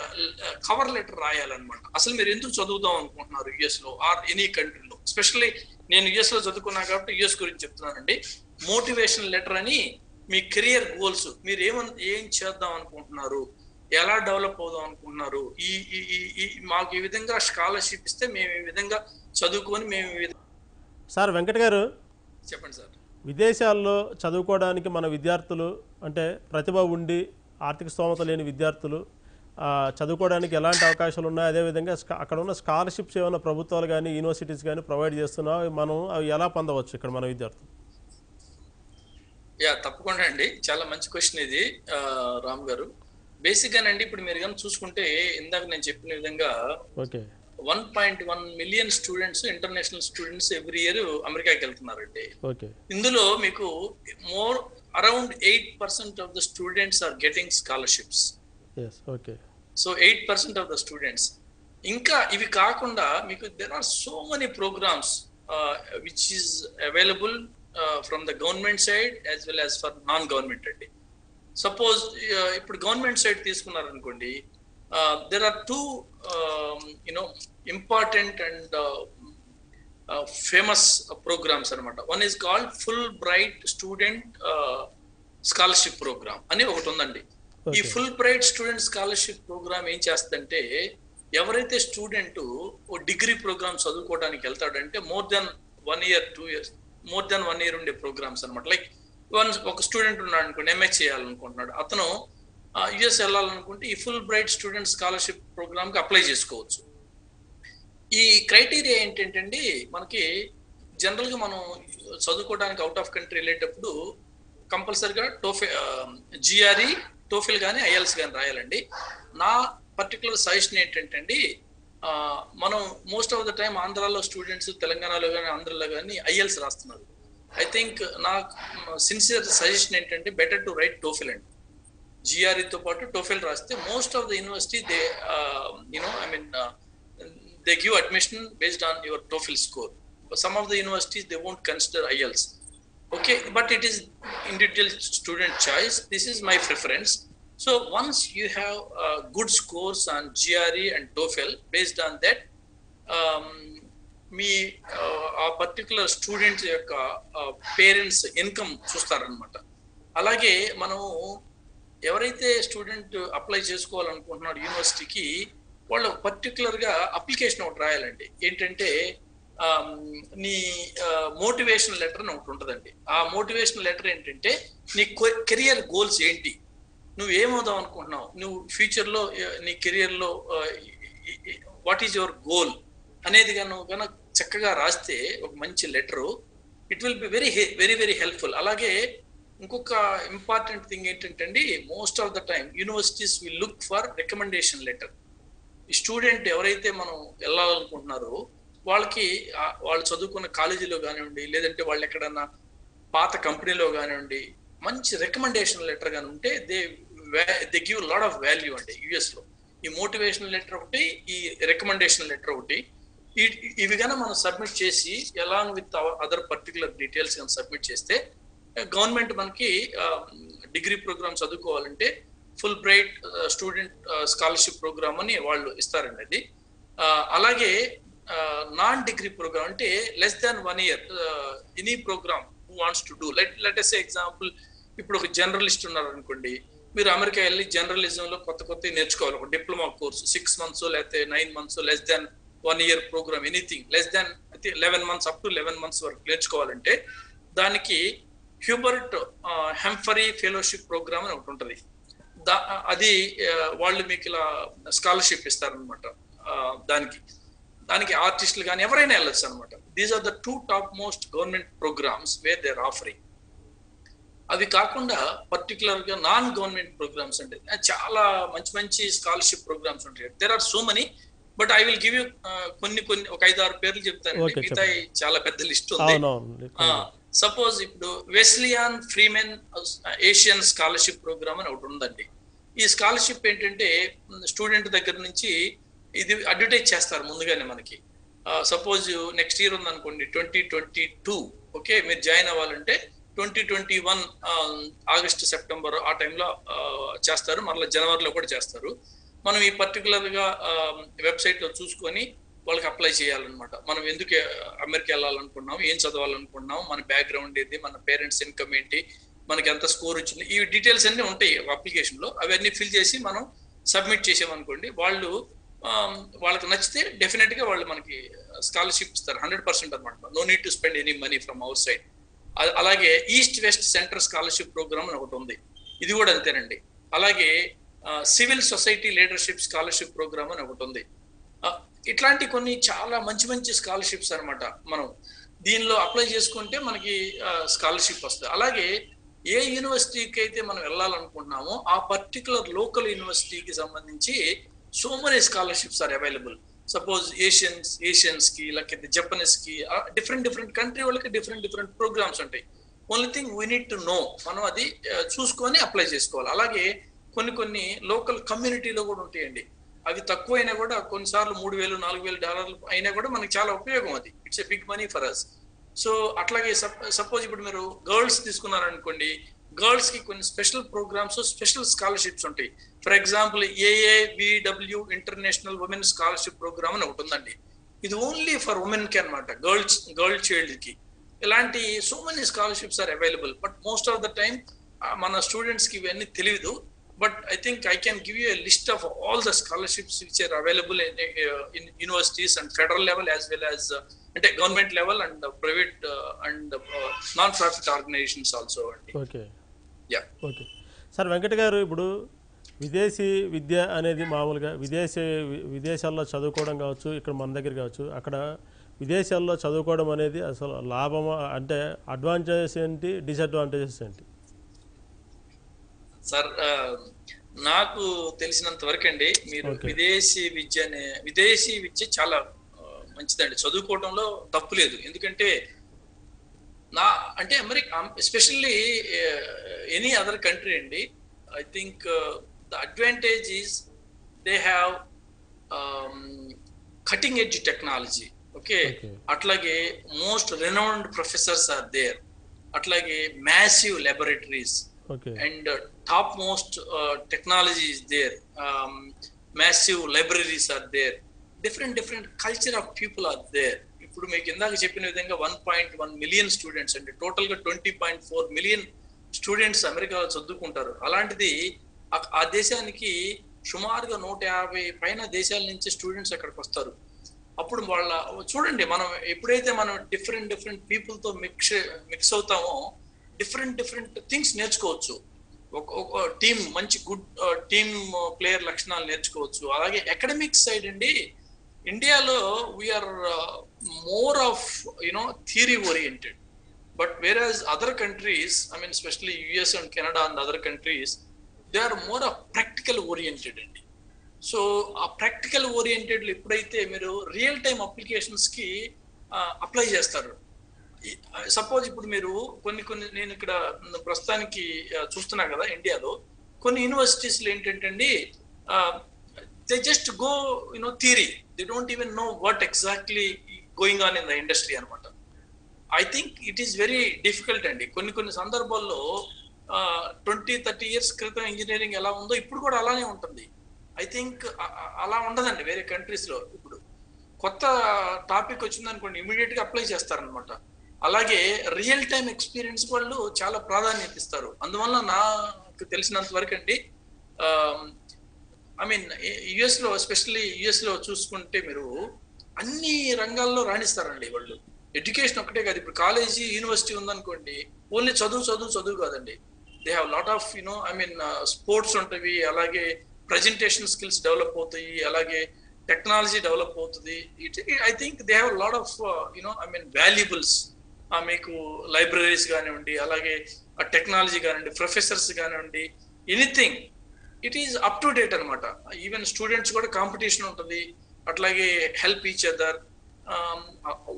కవర్ లెటర్ రాయాలన్నమాట. అసలు మీరు ఎందుకు చదువుదాం అనుకుంటున్నారు యుఎస్ లో ఆర్ ఎనీ కంట్రీలో. ఎస్పెషల్లీ నేను యుఎస్ లో చదువుకున్నా కాబట్టి యుఎస్ గురించి చెప్తున్నానండి. మోటివేషన్ లెటర్ అని మీ కెరియర్ గోల్స్, మీరు ఏం చేద్దాం అనుకుంటున్నారు, ఎలా డెవలప్ అవుదాం అనుకుంటున్నారు, మాకు ఈ విధంగా స్కాలర్షిప్ ఇస్తే మేము ఈ విధంగా చదువుకొని మేము సార్ వెంకట్ గారు, చెప్పండి సార్. విదేశాల్లో చదువుకోవడానికి మన విద్యార్థులు అంటే ప్రతిభ ఉండి ఆర్థిక స్తోమత లేని విద్యార్థులు చదువుకోవడానికి ఎలాంటి అవకాశాలు ఉన్నాయి, అదేవిధంగా అక్కడ ఉన్న స్కాలర్షిప్స్ ఏమైనా ప్రభుత్వాలు కానీ యూనివర్సిటీస్ కానీ ప్రొవైడ్ చేస్తున్నావు, మనం అవి ఎలా పొందవచ్చు ఇక్కడ మన విద్యార్థులు? తప్పకుండా అండి, చాలా మంచి క్వశ్చన్ ఇది రామ్ గారు. బేసిక్ గానండి ఇప్పుడు మీరు కానీ చూసుకుంటే ఇందాక నేను చెప్పిన విధంగా 1.1 million students, international students every year అమెరికాకి వెళ్తున్నారండి. ఇందులో మీకు around 8% of the students are getting scholarships. So 8% of the students. ఇంకా ఇవి కాకుండా మీకు there are so many programmes which is available from the government side as well as for non government అండి. Suppose ఇప్పుడు గవర్నమెంట్ సైడ్ తీసుకున్నారనుకోండి, there are two important and famous programs anamata. One is called Fulbright Student Scholarship Program అని ఒకటి ఉందండి. ఈ Fulbright Student Scholarship Program ఏం చేస్తుందంటే, ఎవరైతే స్టూడెంట్ ఓ డిగ్రీ ప్రోగ్రామ్ చదువుకోవడానికి వెళ్తాడంటే more than 1 year 2 years more than 1 year ఉండే ప్రోగ్రామ్స్ అనమాట. లైక్ ఒక స్టూడెంట్ ఉన్నాడు అనుకోండి, ఎంఏ చేయాలనుకుంటున్నాడు, అతను యుఎస్ వెళ్ళాలనుకుంటే ఈ Fulbright student scholarship programme కి అప్లై చేసుకోవచ్చు. ఈ క్రైటీరియా ఏంటంటే మనకి జనరల్ గా మనం చదువుకోవడానికి అవుట్ ఆఫ్ కంట్రీ వెళ్ళేటప్పుడు కంపల్సరిగా జిఆర్ఈ, టోఫెల్ కానీ ఐఎల్స్ కానీ రాయాలండి. నా పర్టికులర్ సజెషన్ ఏంటంటే మనం మోస్ట్ ఆఫ్ ద టైం ఆంధ్రాలో స్టూడెంట్స్, తెలంగాణలో కానీ ఆంధ్రలో కానీ ఐఎల్స్ రాస్తున్నారు. ఐ థింక్ నా సిన్సియర్ సజెషన్ ఏంటంటే బెటర్ టు రైట్ టోఫెల్ అండి. జిఆర్ఈతో పాటు టోఫెల్ రాస్తే most of the university they give admission based on your TOEFL score. Some of the universities they won't consider IELTS. Okay, but it is individual student choice. This is my preference. So once you have good scores on GRE and TOEFL, based on that మీ ఆ particular students యొక్క parents income చూస్తారనమాట. అలాగే మనం ఎవరైతే student apply చేసుకోవాలనుకుంటున్నాడు యూనివర్సిటీకి, వాళ్ళు particular గా application ఒకటి రాయాలండి. ఏంటంటే నీ మోటివేషన్ లెటర్ అని ఒకటి ఉంటుందండి. ఆ మోటివేషన్ లెటర్ ఏంటంటే నీ కెరియర్ గోల్స్ ఏంటి, నువ్వు ఏమవుదాం అనుకుంటున్నావు, నువ్వు ఫ్యూచర్ లో నీ కెరియర్ లో వాట్ ఈజ్ యువర్ గోల్ అనేది కనుక చక్కగా రాస్తే ఒక మంచి letter, it will be very very very helpful. అలాగే ఇంకొక ఇంపార్టెంట్ థింగ్ ఏంటంటే most of the time universities will look for recommendation letter. ఈ స్టూడెంట్ ఎవరైతే మనం వెళ్ళాలనుకుంటున్నారో వాళ్ళకి వాళ్ళు చదువుకున్న కాలేజీలో కానివ్వండి, లేదంటే వాళ్ళు ఎక్కడన్నా పాత కంపెనీలో కానివ్వండి, మంచి రికమెండేషన్ లెటర్ కానీ ఉంటే they give lot of value అండి యుఎస్ లో. ఈ మోటివేషన్ లెటర్ ఒకటి, ఈ రికమెండేషన్ లెటర్ ఒకటి, ఇవి కానీ మనం సబ్మిట్ చేసి along with other particular details కానీ సబ్మిట్ చేస్తే గవర్నమెంట్ మనకి డిగ్రీ ప్రోగ్రామ్ చదువుకోవాలంటే Fulbright student scholarship programme అని వాళ్ళు ఇస్తారండి అది. అలాగే నాన్ డిగ్రీ ప్రోగ్రామ్ అంటే less than 1 year any programme who wants to do, let us say example, ఇప్పుడు ఒక జర్నలిస్ట్ ఉన్నారు అనుకోండి, మీరు అమెరికా వెళ్ళి జర్నలిజం లో కొత్త నేర్చుకోవాలి, ఒక డిప్లొమా కోర్సు 6 months లేకపోతే 9 months, less than 1 year program, anything less than 11 months up to 11 months వరకు నేర్చుకోవాలంటే దానికి హ్యూబర్ట్ హెంఫరీ ఫెలోషిప్ ప్రోగ్రామ్ అని ఒకటి ఉంటుంది. అది వాళ్ళు మీకు ఇలా స్కాలర్షిప్ ఇస్తారనమాట. దానికి ఆర్టిస్టులు కానీ ఎవరైనా వెళ్ళొచ్చు అనమాట. These are the 2 top most government programs where they are offering. అవి కాకుండా పర్టికులర్ గా నాన్ గవర్నమెంట్ ప్రోగ్రామ్స్ అంటే చాలా మంచి స్కాలర్షిప్ ప్రోగ్రామ్స్ ఉంటాయి. There are so many, but I will give you కొన్ని ఒక 5-6 పేర్లు చెప్తాను. మిగతా చాలా పెద్ద లిస్ట్ ఉంది. సపోజ్ ఇప్పుడు వెస్లియాన్ ఫ్రీమెన్ ఏషియన్ స్కాలర్షిప్ ప్రోగ్రామ్ అని ఒకటి ఉందండి. ఈ స్కాలర్షిప్ ఏంటంటే స్టూడెంట్ దగ్గర నుంచి ఇది అడ్వర్టైజ్ చేస్తారు ముందుగానే మనకి. సపోజ్ నెక్స్ట్ ఇయర్ ఉందనుకోండి 2022, ఓకే, మీరు జాయిన్ అవ్వాలంటే 2021 ఆగస్టు సెప్టెంబర్ ఆ టైంలో చేస్తారు, మరలా జనవరిలో కూడా చేస్తారు. మనం ఈ పర్టికులర్గా వెబ్సైట్లో చూసుకొని వాళ్ళకి అప్లై చేయాలన్నమాట. మనం ఎందుకు అమెరికా వెళ్ళాలనుకున్నాం, ఏం చదవాలనుకున్నాం, మన బ్యాక్గ్రౌండ్ ఏంటి, మన పేరెంట్స్ ఇన్కమ్ ఏంటి, మనకి ఎంత స్కోర్ వచ్చింది, ఈ డీటెయిల్స్ అన్నీ ఉంటాయి అప్లికేషన్లో. అవన్నీ ఫిల్ చేసి మనం సబ్మిట్ చేసామనుకోండి, వాళ్ళకి నచ్చితే డెఫినెట్గా వాళ్ళు మనకి స్కాలర్షిప్ ఇస్తారు 100% అనమాట. No need to spend any money from our side. అలాగే east west centre scholarship programme అని ఒకటి ఉంది, ఇది కూడా అంతేనండి. అలాగే civil society leadership scholarship programme అని ఒకటి ఉంది. ఇట్లాంటి కొన్ని చాలా మంచి మంచి స్కాలర్షిప్స్ అనమాట. మనం దీనిలో అప్లై చేసుకుంటే మనకి స్కాలర్షిప్ వస్తుంది. అలాగే ఏ యూనివర్సిటీకి అయితే మనం వెళ్ళాలనుకుంటున్నామో ఆ పర్టికులర్ లోకల్ యూనివర్సిటీకి సంబంధించి so many scholarships are available. Suppose Asians కి, లేకపోతే జపనీస్ కి, డిఫరెంట్ కంట్రీ వాళ్ళకి డిఫరెంట్ ప్రోగ్రామ్స్ ఉంటాయి. Only thing we need to know, మనం అది చూసుకొని అప్లై చేసుకోవాలి. అలాగే కొన్ని లోకల్ కమ్యూనిటీలో కూడా ఉంటాయండి, అవి తక్కువైనా కూడా కొన్నిసార్లు $3,000-4,000 అయినా కూడా మనకి చాలా ఉపయోగం. అది it's a big money for us. So అట్లాగే సపోజ్ ఇప్పుడు మీరు గర్ల్స్ తీసుకున్నారనుకోండి, గర్ల్స్ కి కొన్ని స్పెషల్ ప్రోగ్రామ్స్, స్పెషల్ స్కాలర్షిప్స్ ఉంటాయి. For example AAVW international women scholarship programme అని ఒకటి ఉందండి. ఇది ఓన్లీ ఫర్ ఉమెన్ కి అనమాట, గర్ల్ చైల్డ్ కి. ఇలాంటి so many scholarships are available. But most of the time మన స్టూడెంట్స్ కి ఇవన్నీ తెలియదు. But I think I can give you a list of all the scholarships which are available in universities and federal level as well as government level and private and non-profit organizations also. Okay. Yeah. Okay. Sir, Venkata గారు, ఇప్పుడు విదేశీ విద్య అనేది మామూలుగా విదేశాల్లో చదువుకోవడం కావచ్చు, ఇక్కడ మన దగ్గర కావచ్చు, అక్కడ విదేశాల్లో చదువుకోవడం అనేది అసలు లాభమా, అంటే అడ్వాంటేజెస్ ఏంటి, డిసడ్వాంటేజెస్ ఏంటి? సార్, నాకు తెలిసినంత వరకు అండి, మీరు విదేశీ విద్య చాలా మంచిదండి, చదువుకోవడంలో తప్పు లేదు. ఎందుకంటే America especially any other country అండి, I think the advantage is they have cutting edge technology. Okay, అట్లాగే most renowned professors are there, అట్లాగే massive laboratories. Okay. And topmost technology is there, massive libraries are there, different culture of people are there. ఇప్పుడు మీకు ఇందాక చెప్పిన విధంగా 1.1 million students అండి, total గా 20.4 million students అమెరికాలో చదువుకుంటారు. అలాంటిది ఆ దేశానికి సుమారుగా 150 పైన దేశాల నుంచి స్టూడెంట్స్ అక్కడికి వస్తారు. అప్పుడు చూడండి, మనం ఎప్పుడైతే మనం డిఫరెంట్ పీపుల్ తో మిక్స్ అవుతామో డిఫరెంట్ థింగ్స్ నేర్చుకోవచ్చు. ఒక టీమ్, మంచి గుడ్ టీమ్ ప్లేయర్ లక్షణాలు నేర్చుకోవచ్చు. అలాగే అకాడమిక్ సైడ్ అండి, ఇండియాలో we are more of theory oriented. But whereas other countries, especially US and Canada and other countries, they are more of practical oriented అండి. సో ఆ ప్రాక్టికల్ ఓరియంటెడ్ ఎప్పుడైతే మీరు రియల్ టైమ్ అప్లికేషన్స్ కి అప్లై చేస్తారు, suppose ఇప్పుడు మీరు కొన్ని నేను ఇక్కడ ప్రస్తుతానికి చూస్తున్నా కదా, ఇండియాలో కొన్ని యూనివర్సిటీస్లో ఏంటంటే అండి, they just go theory, they don't even know what exactly going on in the industry అనమాట. I think it is very difficult అండి. కొన్ని సందర్భాల్లో 20-30 ఇయర్స్ క్రితం ఇంజనీరింగ్ ఎలా ఉందో ఇప్పుడు కూడా అలానే ఉంటుంది. ఐ థింక్ అలా ఉండదండి వేరే కంట్రీస్లో. ఇప్పుడు కొత్త టాపిక్ వచ్చిందనుకోండి, ఇమీడియట్ గా అప్లై చేస్తారనమాట. అలాగే రియల్ టైమ్ ఎక్స్పీరియన్స్ వాళ్ళు చాలా ప్రాధాన్యత ఇస్తారు. అందువల్ల నాకు తెలిసినంత వరకు అండి, యుఎస్లో, ఎస్పెషల్లీ యుఎస్లో చూసుకుంటే మీరు అన్ని రంగాల్లో రాణిస్తారండి వాళ్ళు. ఎడ్యుకేషన్ ఒకటే కాదు, ఇప్పుడు కాలేజీ, యూనివర్సిటీ ఉందనుకోండి, ఓన్లీ చదువు కాదండి. They have lot of sports ఉంటుంది, అలాగే ప్రజెంటేషన్ స్కిల్స్ డెవలప్ అవుతాయి, అలాగే టెక్నాలజీ డెవలప్ అవుతుంది. I think they have lot of valuables. మీకు లైబ్రరీస్ కానివ్వండి, అలాగే టెక్నాలజీ కానివ్వండి, ప్రొఫెసర్స్ కానివ్వండి, anything it is up to date అనమాట. ఈవెన్ స్టూడెంట్స్ కూడా కాంపిటీషన్ ఉంటుంది. అట్లాగే help each other,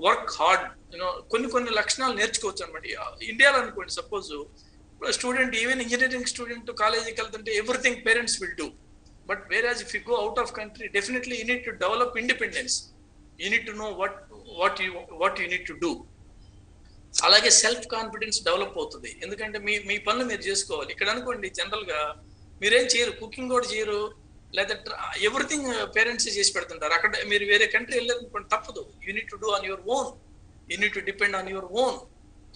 work hard, కొన్ని లక్షణాలు నేర్చుకోవచ్చు అనమాట. ఇండియాలో అనుకోండి, suppose student, even engineering student కాలేజీకి వెళ్తుంటే everything parents will do. But whereas if you go out of country, definitely you need to develop independence. You need to know what you need to do. అలాగే self confidence develop అవుతుంది. ఎందుకంటే మీ మీ పనులు మీరు చేసుకోవాలి. ఇక్కడ అనుకోండి జనరల్గా మీరేం చేయరు, కుకింగ్ కూడా చేయరు, లేదా ఎవ్రీథింగ్ పేరెంట్స్ చేసి పెడుతుంటారు. అక్కడ మీరు వేరే కంట్రీ వెళ్ళారనుకోండి తప్పదు. You need to do on your own, you need to depend on your own.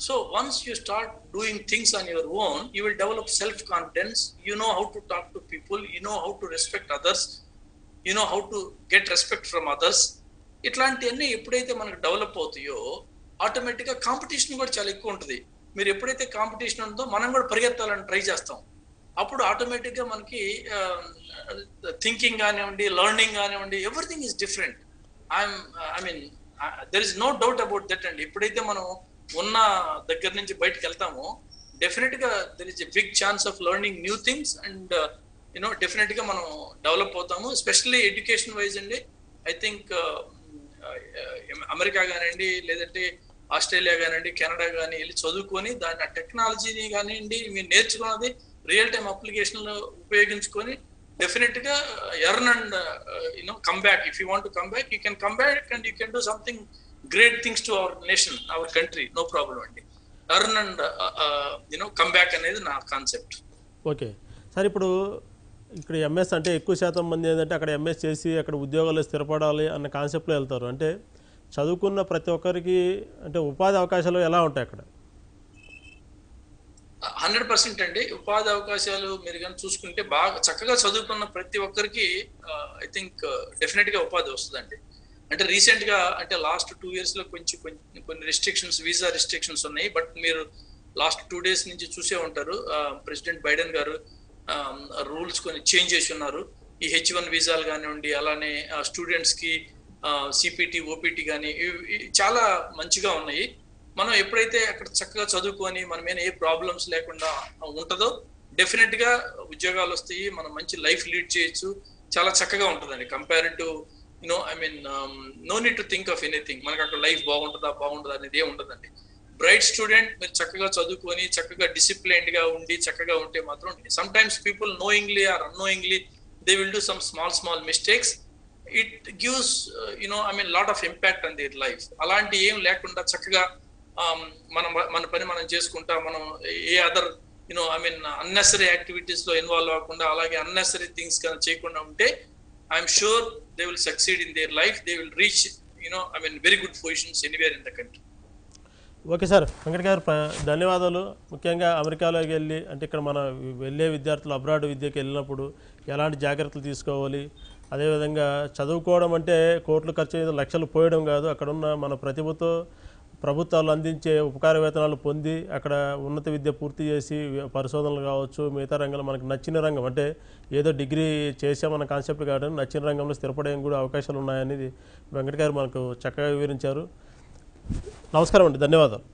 So once you start doing things on your own, you will develop self confidence. You know how to talk to people, you know how to respect others, you know how to get respect from others. ఇట్లాంటివన్నీ ఎప్పుడైతే మనకు develop అవుతాయో ఆటోమేటిక్గా competition కూడా చాలా ఎక్కువ ఉంటుంది. మీరు ఎప్పుడైతే కాంపిటీషన్ ఉందో మనం కూడా పరిగెత్తాలని ట్రై చేస్తాం. అప్పుడు ఆటోమేటిక్గా మనకి థింకింగ్ కానివ్వండి, లెర్నింగ్ కానివ్వండి, everything is different. I mean there is no doubt about that అండి. ఎప్పుడైతే మనం ఉన్న దగ్గర నుంచి బయటకు వెళ్తామో డెఫినెట్గా there is a big chance of learning new things and you know డెఫినెట్గా మనం డెవలప్ అవుతాము. ఎస్పెషల్లీ ఎడ్యుకేషన్ వైజ్ అండి. ఐ థింక్ అమెరికా కానివ్వండి, లేదంటే ఆస్ట్రేలియా కానివ్వండి, కెనడా కానీ వెళ్ళి చదువుకొని దాన్ని ఆ టెక్నాలజీని కానివ్వండి మీరు నేర్చుకున్నది రియల్ టైమ్ అప్లికేషన్లో ఉపయోగించుకొని డెఫినెట్గా earn and you know come back. If you want to come back, you can come back and you can do something great things to our nation, our country, no problem అండి. Earn and you know come back అనేది నా concept. Okay sir, ఇప్పుడు ఇక్కడ MS అంటే ఎక్కువ శాతం మంది ఏంటంటే అక్కడ ఎంఎస్ చేసి అక్కడ ఉద్యోగాల్లో స్థిరపడాలి అన్న కాన్సెప్ట్లో వెళ్తారు. అంటే చదువుకున్న ప్రతి ఒక్కరికి అంటే ఉపాధి అవకాశాలు ఎలా ఉంటాయి అక్కడ? 100% అండి. ఉపాధి అవకాశాలు మీరు కానీ చూసుకుంటే బాగా చక్కగా చదువుకున్న ప్రతి ఒక్కరికి ఐ థింక్ డెఫినెట్గా ఉపాధి వస్తుందండి. అంటే రీసెంట్గా అంటే లాస్ట్ 2 yearsలో కొన్ని రెస్ట్రిక్షన్స్, వీసా రెస్ట్రిక్షన్స్ ఉన్నాయి. బట్ మీరు లాస్ట్ 2 days నుంచి చూసే ఉంటారు, ప్రెసిడెంట్ బైడెన్ గారు రూల్స్ కొన్ని చేంజ్ చేసి ఉన్నారు. ఈ H1 వీసాలు కానివ్వండి, అలానే స్టూడెంట్స్కి సిపిటి, ఓపీటీ కానీ చాలా మంచిగా ఉన్నాయి. మనం ఎప్పుడైతే అక్కడ చక్కగా చదువుకొని మన మీద ఏ ప్రాబ్లమ్స్ లేకుండా ఉంటుందో డెఫినెట్గా ఉద్యోగాలు వస్తాయి, మనం మంచి లైఫ్ లీడ్ చేయొచ్చు, చాలా చక్కగా ఉంటుందండి. Compared to you know I mean no need to think of anything. మనకు అక్కడ లైఫ్ బాగుంటుందా అనేది ఏమి ఉండదండి. బ్రైట్ స్టూడెంట్ మీరు చక్కగా చదువుకొని చక్కగా డిసిప్లైన్డ్ గా ఉండి చక్కగా ఉంటే మాత్రం sometimes people knowingly or unknowingly they will do some small mistakes. It gives you know I mean lot of impact on their life. అలాంటి ఏం లేకుండా చక్కగా మన పని మనం చేసుకుంటా, మనం ఏ other you know I mean unnecessary activities లో ఇన్వాల్వ్ అవ్వకుండా, అలాగే అన్నెసరీ థింగ్స్ కానీ చేయకుండా ఉంటే I'm sure they will succeed in their life. They will reach you know I mean very good positions anywhere in the country. Okay sir, Venkat గారు ధన్యవాదాలు. ముఖ్యంగా అమెరికాలోకి వెళ్ళి అంటే ఇక్కడ మన వెళ్ళే విద్యార్థులు అబ్రాడ్ విద్యకి వెళ్ళినప్పుడు ఎలాంటి జాగ్రత్తలు తీసుకోవాలి, అదేవిధంగా చదువుకోవడం అంటే కోట్లు ఖర్చు అయ్యేది లక్షలు పోయడం కాదు, అక్కడున్న మన ప్రతిభతో ప్రభుత్వాలు అందించే ఉపకార వేతనాలు పొంది అక్కడ ఉన్నత విద్య పూర్తి చేసి పరిశోధనలు కావచ్చు, మిగతా రంగంలో మనకు నచ్చిన రంగం అంటే ఏదో డిగ్రీ చేసామన్న కాన్సెప్ట్ కాదు, నచ్చిన రంగంలో స్థిరపడే కూడా అవకాశాలు ఉన్నాయనేది వెంకట్ గారు మనకు చక్కగా వివరించారు. నమస్కారం అండి, ధన్యవాదాలు.